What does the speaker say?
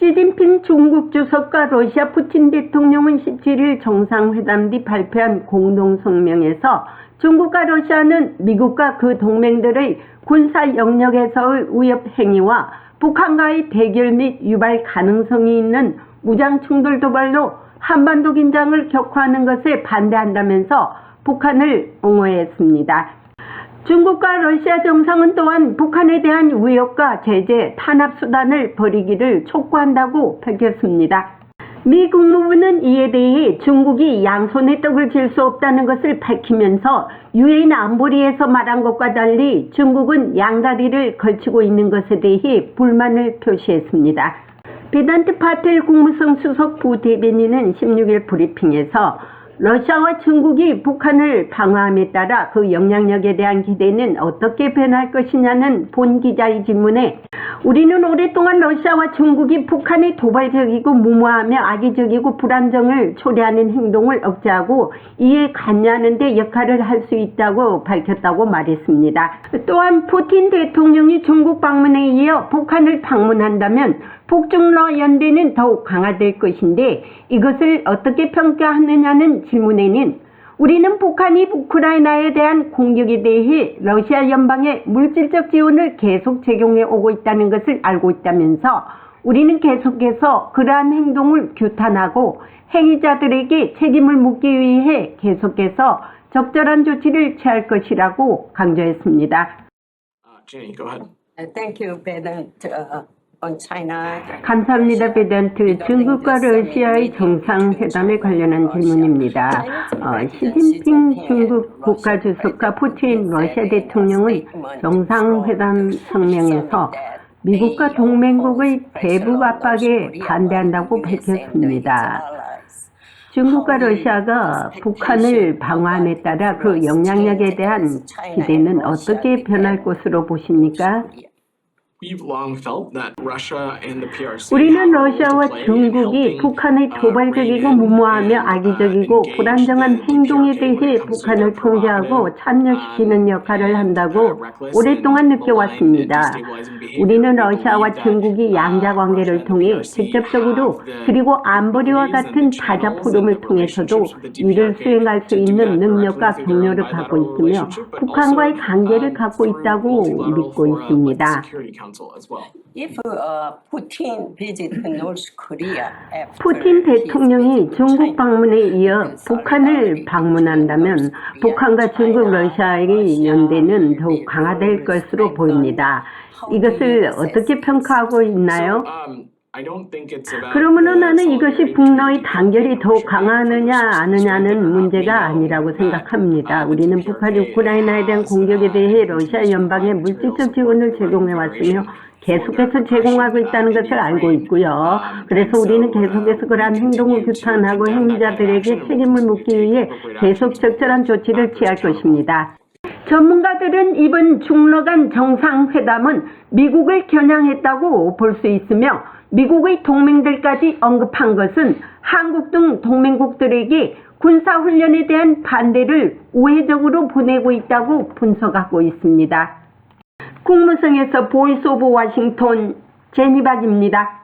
시진핑 중국 주석과 러시아 푸틴 대통령은 17일 정상회담 뒤 발표한 공동성명에서 중국과 러시아는 미국과 그 동맹들의 군사 영역에서의 위협 행위와 북한과의 대결 및 유발 가능성이 있는 무장 충돌 도발로 한반도 긴장을 격화하는 것에 반대한다면서 북한을 옹호했습니다. 중국과 러시아 정상은 또한 북한에 대한 위협과 제재, 탄압 수단을 벌이기를 촉구한다고 밝혔습니다. 미 국무부는 이에 대해 중국이 양손에 떡을 쥘 수 없다는 것을 밝히면서 유엔 안보리에서 말한 것과 달리 중국은 양다리를 걸치고 있는 것에 대해 불만을 표시했습니다. 베단트 파텔 국무성 수석 부대변인은 16일 브리핑에서 러시아와 중국이 북한을 방어함에 따라 그 영향력에 대한 기대는 어떻게 변할 것이냐는 본 기자의 질문에 우리는 오랫동안 러시아와 중국이 북한의 도발적이고 무모하며 악의적이고 불안정을 초래하는 행동을 억제하고 이에 관여하는 데 역할을 할 수 있다고 밝혔다고 말했습니다. 또한 푸틴 대통령이 중국 방문에 이어 북한을 방문한다면 북중러 연대는 더욱 강화될 것인데 이것을 어떻게 평가하느냐는 질문에는 우리는 북한이 우크라이나에 대한 공격에 대해 러시아 연방에 물질적 지원을 계속 제공해 오고 있다는 것을 알고 있다면서 우리는 계속해서 그러한 행동을 규탄하고 행위자들에게 책임을 묻기 위해 계속해서 적절한 조치를 취할 것이라고 강조했습니다. Jenny, go ahead. Thank you, President. On China. 감사합니다. 베단트. 중국과 러시아의 정상회담에 관련한 질문입니다. 시진핑 중국 국가주석과 푸틴 러시아 대통령은 정상회담 성명에서 미국과 동맹국의 대북 압박에 반대한다고 밝혔습니다. 중국과 러시아가 북한을 방어함에 따라 그 영향력에 대한 기대는 어떻게 변할 것으로 보십니까? 우리는 러시아와 중국이 북한의 도발적이고 무모하며 악의적이고 불안정한 행동에 대해 북한을 통제하고 참여시키는 역할을 한다고 오랫동안 느껴왔습니다. 우리는 러시아와 중국이 양자관계를 통해 직접적으로 그리고 안보리와 같은 다자 포럼을 통해서도 이를 수행할 수 있는 능력과 경로를 갖고 있으며 북한과의 관계를 갖고 있다고 믿고 있습니다. 푸틴 대통령이 중국 방문에 이어 북한을 방문한다면 북한과 중국, 러시아의 연대는 더욱 강화될 것으로 보입니다. 이것을 어떻게 평가하고 있나요? 그러므로 나는 이것이 북러의 단결이 더욱 강하느냐 아느냐는 문제가 아니라고 생각합니다. 우리는 북한이 우크라이나에 대한 공격에 대해 러시아 연방에 물질적 지원을 제공해왔으며 계속해서 제공하고 있다는 것을 알고 있고요. 그래서 우리는 계속해서 그러한 행동을 규탄하고 행위자들에게 책임을 묻기 위해 계속 적절한 조치를 취할 것입니다. 전문가들은 이번 중러 간 정상회담은 미국을 겨냥했다고 볼 수 있으며 미국의 동맹들까지 언급한 것은 한국 등 동맹국들에게 군사훈련에 대한 반대를 우회적으로 보내고 있다고 분석하고 있습니다. 국무성에서 보이스 오브 워싱턴 제니박입니다.